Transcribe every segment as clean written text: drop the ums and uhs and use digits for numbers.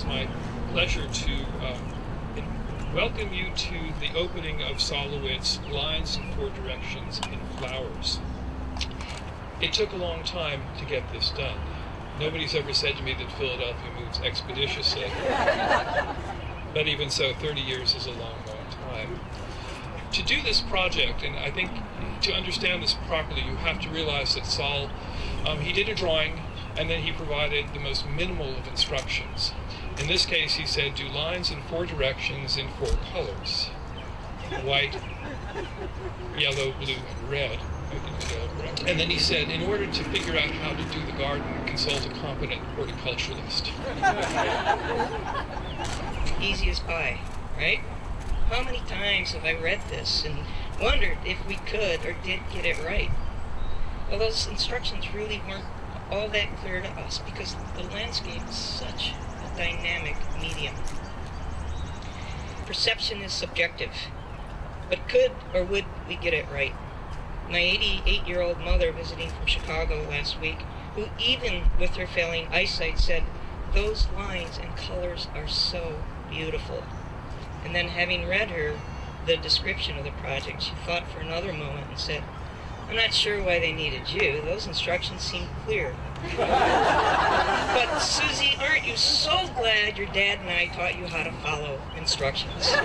my pleasure to welcome you to the opening of Sol LeWitt's Lines in Four Directions in Flowers. It took a long time to get this done. Nobody's ever said to me that Philadelphia moves expeditiously, but even so, 30 years is a long, long time. To do this project, and I think to understand this properly, you have to realize that Sol, he did a drawing, and then he provided the most minimal of instructions. In this case, he said, do lines in four directions in four colors: white, yellow, blue, and red. And then he said, in order to figure out how to do the garden, consult a competent horticulturalist. Easy as pie, right? How many times have I read this and wondered if we could or did get it right? Well, those instructions really weren't all that clear to us because the landscape is such a dynamic medium. Perception is subjective, but could or would we get it right? My 88-year-old mother visiting from Chicago last week, who even with her failing eyesight said, those lines and colors are so beautiful. And then having read her the description of the project, she thought for another moment and said, I'm not sure why they needed you. Those instructions seem clear. But Susie, aren't you so glad your dad and I taught you how to follow instructions? I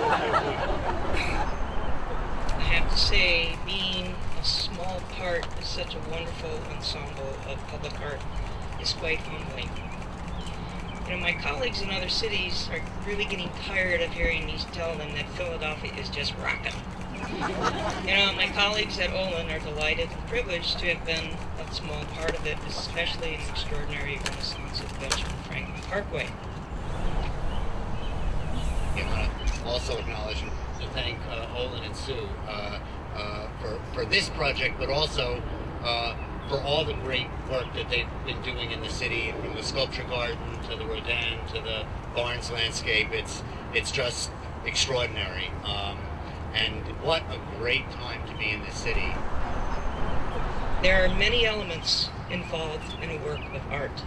have to say, being a small part of such a wonderful ensemble of public art is quite humbling. You know, my colleagues in other cities are really getting tired of hearing me tell them that Philadelphia is just rockin'. You know, my colleagues at OLIN are delighted and privileged to have been a small part of it, especially in the extraordinary renaissance of Benjamin Franklin Parkway. I want to also acknowledge and thank OLIN and Sue for this project, but also for all the great work that they've been doing in the city, from the sculpture garden to the Rodin to the Barnes landscape. It's just extraordinary. And what a great time to be in this city. There are many elements involved in a work of art.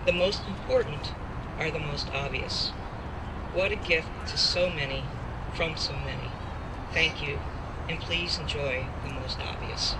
The most important are the most obvious. What a gift to so many, from so many. Thank you, and please enjoy the most obvious.